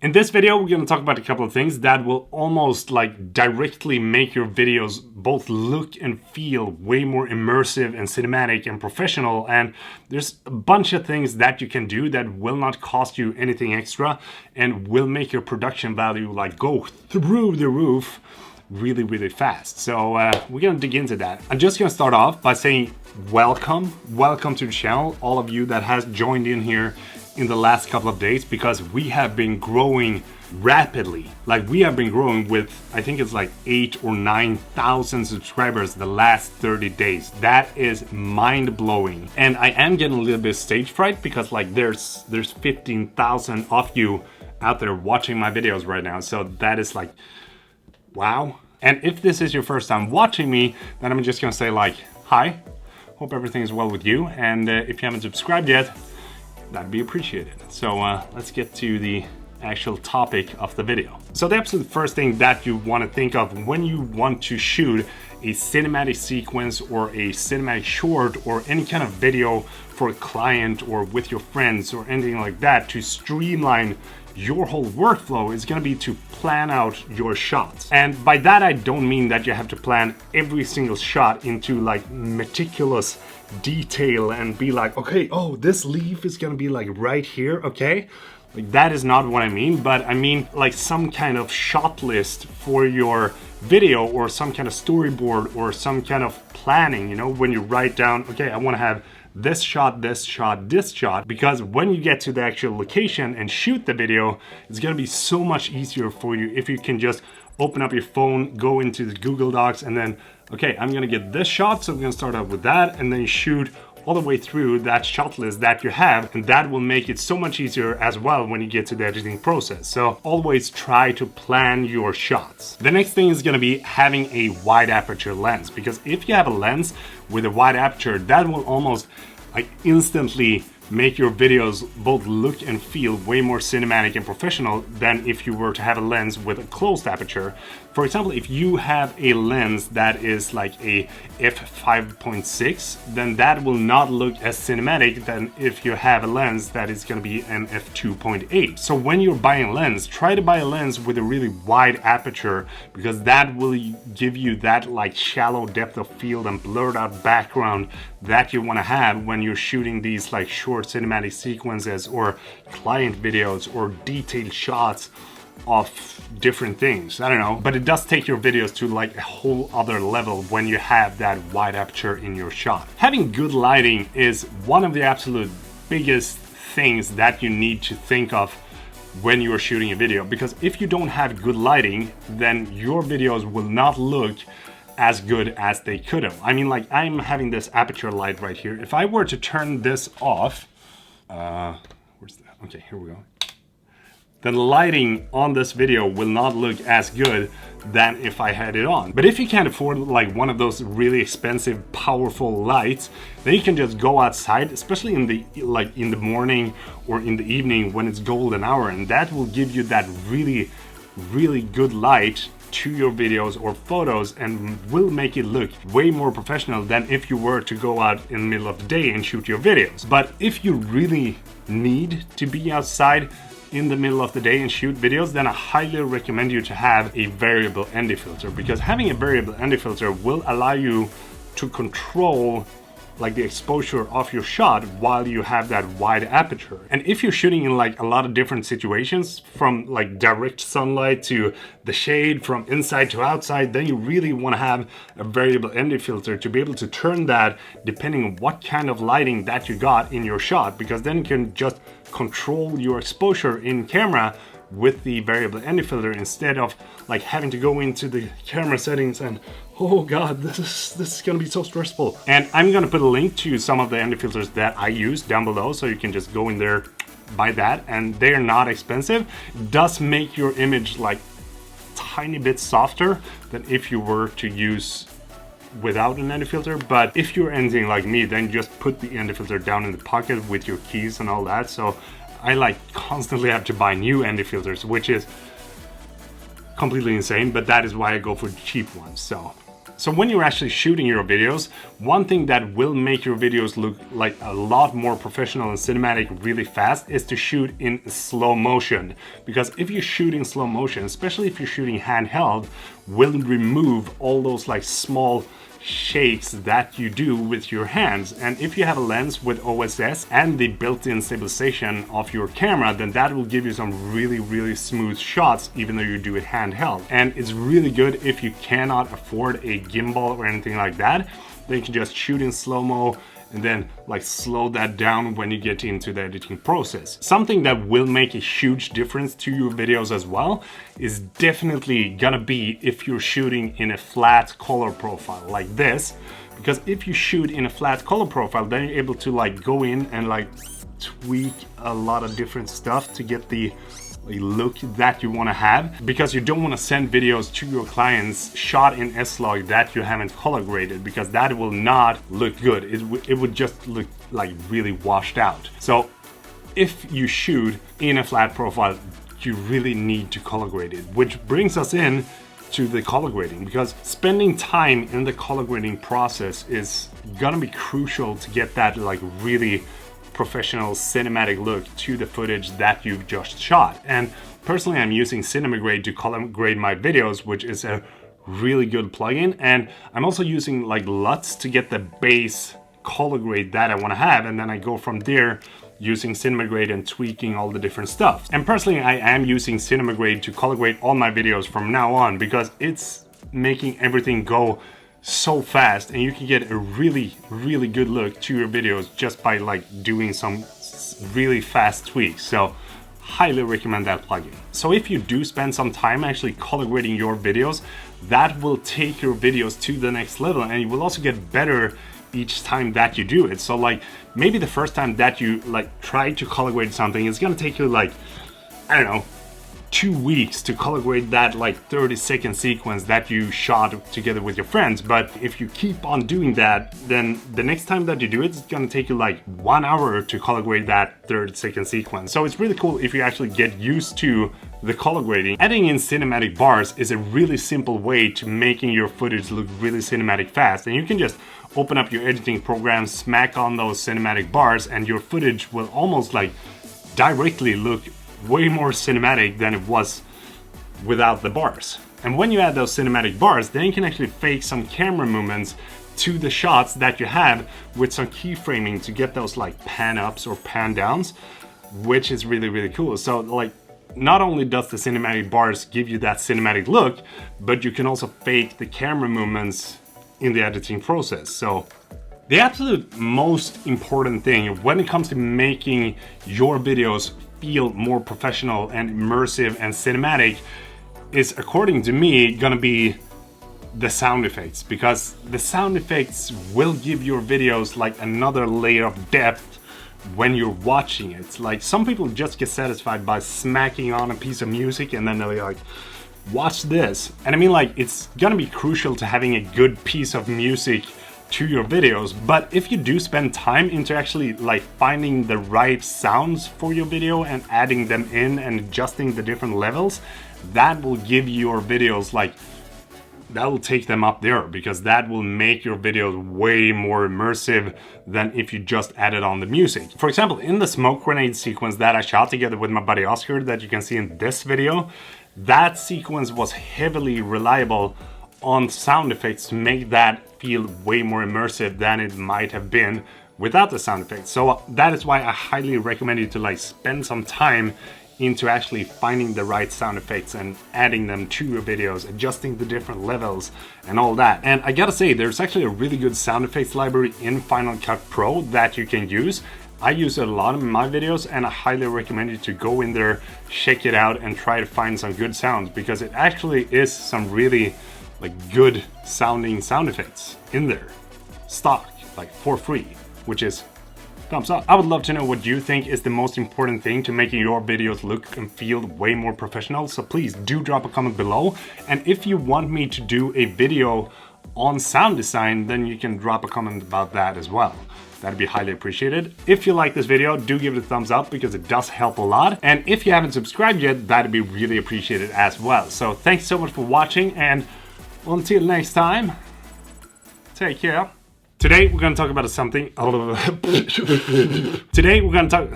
In this video, we're going to talk about a couple of things that will almost like directly make your videos both look and feel way more immersive and cinematic and professional. And there's a bunch of things that you can do that will not cost you anything extra and will make your production value like go through the roof really fast. So we're going to dig into that. I'm just going to start off by saying welcome to the channel, all of you that has joined in here in the last couple of days, because we have been growing rapidly. Like we have been growing with, I think it's like 8,000 or 9,000 subscribers the last 30 days. That is mind blowing. And I am getting a little bit stage fright because like there's 15,000 of you out there watching my videos right now. So that is like, wow. And if this is your first time watching me, then I'm just gonna say like, hi, hope everything is well with you. And if you haven't subscribed yet, that'd be appreciated. So let's get to the actual topic of the video. So the absolute first thing that you want to think of when you want to shoot a cinematic sequence or a cinematic short or any kind of video for a client or with your friends or anything like that to streamline your whole workflow is going to be to plan out your shots. And by that I don't mean that you have to plan every single shot into like meticulous detail and be like, okay, oh, this leaf is going to be like right here, okay? Like that is not what I mean, but I mean like some kind of shot list for your video or some kind of storyboard or some kind of planning, you know, when you write down, okay, I want to have this shot, this shot, this shot, because when you get to the actual location and shoot the video, it's going to be so much easier for you if you can just open up your phone, go into the Google Docs, and then, okay, I'm going to get this shot, so I'm going to start out with that, and then shoot all the way through that shot list that you have, and that will make it so much easier as well when you get to the editing process. So always try to plan your shots. The next thing is going to be having a wide aperture lens, because if you have a lens with a wide aperture, that will almost like instantly make your videos both look and feel way more cinematic and professional than if you were to have a lens with a closed aperture. For example, if you have a lens that is like a f5.6, then that will not look as cinematic than if you have a lens that is going to be an f2.8. So when you're buying a lens, try to buy a lens with a really wide aperture, because that will give you that like shallow depth of field and blurred out background that you want to have when you're shooting these like short cinematic sequences or client videos or detailed shots of different things. I don't know, but it does take your videos to like a whole other level when you have that wide aperture in your shot. Having good lighting is one of the absolute biggest things that you need to think of when you are shooting a video, because if you don't have good lighting, then your videos will not look as good as they could have. I mean, like I'm having this aperture light right here. If I were to turn this off, where's that? Okay, here we go. The lighting on this video will not look as good than if I had it on. But if you can't afford like one of those really expensive, powerful lights, then you can just go outside, especially in the morning or in the evening when it's golden hour, and that will give you that really good light to your videos or photos and will make it look way more professional than if you were to go out in the middle of the day and shoot your videos. But if you really need to be outside in the middle of the day and shoot videos, then I highly recommend you to have a variable ND filter, because having a variable ND filter will allow you to control like the exposure of your shot while you have that wide aperture. And if you're shooting in like a lot of different situations, from like direct sunlight to the shade, from inside to outside, then you really want to have a variable ND filter to be able to turn that depending on what kind of lighting that you got in your shot, because then you can just control your exposure in camera with the variable ND filter instead of like having to go into the camera settings and oh god, this is gonna be so stressful. And I'm gonna put a link to some of the ND filters that I use down below, so you can just go in there, buy that, and they're not expensive. It does make your image like tiny bit softer than if you were to use without an ND filter. But if you're anything like me, then just put the ND filter down in the pocket with your keys and all that. So I like constantly have to buy new ND filters, which is completely insane, but that is why I go for cheap ones. So So when you're actually shooting your videos, one thing that will make your videos look like a lot more professional and cinematic really fast is to shoot in slow motion. Because if you shoot in slow motion, especially if you're shooting handheld, will remove all those like small shakes that you do with your hands. And if you have a lens with OSS and the built-in stabilization of your camera, then that will give you some really smooth shots even though you do it handheld. And it's really good if you cannot afford a gimbal or anything like that. Then you can just shoot in slow-mo and then like slow that down when you get into the editing process. Something that will make a huge difference to your videos as well is definitely gonna be if you're shooting in a flat color profile like this. Because if you shoot in a flat color profile, then you're able to like go in and like tweak a lot of different stuff to get the look that you want to have, because you don't want to send videos to your clients shot in S-Log that you haven't color graded, because that will not look good. It would just look like really washed out. So if you shoot in a flat profile, you really need to color grade it, which brings us in to the color grading, because spending time in the color grading process is gonna be crucial to get that like really professional cinematic look to the footage that you've just shot. And personally, I'm using CinemaGrade to color grade my videos, which is a really good plugin. And I'm also using like LUTs to get the base color grade that I want to have, and then I go from there using CinemaGrade and tweaking all the different stuff. And personally, I am using CinemaGrade to color grade all my videos from now on, because it's making everything go so fast, and you can get a really good look to your videos just by like doing some really fast tweaks. So highly recommend that plugin. So if you do spend some time actually color grading your videos, that will take your videos to the next level, and you will also get better each time that you do it. So like maybe the first time that you like try to color grade something, it's gonna take you like, I don't know, 2 weeks to color grade that like 30-second sequence that you shot together with your friends. But if you keep on doing that, then the next time that you do it, it's gonna take you like 1 hour to color grade that 30-second sequence. So it's really cool if you actually get used to the color grading. Adding in cinematic bars is a really simple way to making your footage look really cinematic fast, and you can just open up your editing program, smack on those cinematic bars, and your footage will almost like directly look way more cinematic than it was without the bars. And when you add those cinematic bars, then you can actually fake some camera movements to the shots that you have with some keyframing to get those like pan ups or pan downs, which is really cool. So like not only does the cinematic bars give you that cinematic look, but you can also fake the camera movements in the editing process. So the absolute most important thing when it comes to making your videos feel more professional and immersive and cinematic is, according to me, gonna be the sound effects, because the sound effects will give your videos like another layer of depth when you're watching it. Like some people just get satisfied by smacking on a piece of music and then they're like, watch this. And I mean, like, it's gonna be crucial to having a good piece of music to your videos, but if you do spend time into actually like finding the right sounds for your video and adding them in and adjusting the different levels, that will give your videos like, that will take them up there, because that will make your videos way more immersive than if you just added on the music. For example, in the smoke grenade sequence that I shot together with my buddy Oscar that you can see in this video, that sequence was heavily reliable on sound effects to make that feel way more immersive than it might have been without the sound effects. So that is why I highly recommend you to like spend some time into actually finding the right sound effects and adding them to your videos, adjusting the different levels and all that. And I gotta say, there's actually a really good sound effects library in Final Cut Pro that you can use. I use it a lot in my videos, and I highly recommend you to go in there, check it out, and try to find some good sounds, because it actually is some really like good sounding sound effects in there, stock, like for free, which is thumbs up. I would love to know what you think is the most important thing to making your videos look and feel way more professional, so please do drop a comment below. And if you want me to do a video on sound design, then you can drop a comment about that as well. That'd be highly appreciated. If you like this video, do give it a thumbs up, because it does help a lot. And if you haven't subscribed yet, that'd be really appreciated as well. So thanks so much for watching, and until next time, Take care. Today we're gonna talk about something. Today we're gonna talk.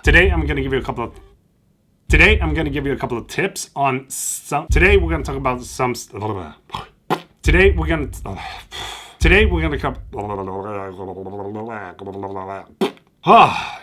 Today I'm gonna give you a couple of. Today I'm gonna give you a couple of tips on some. Today we're gonna talk about some. Today we're gonna. Today we're gonna come.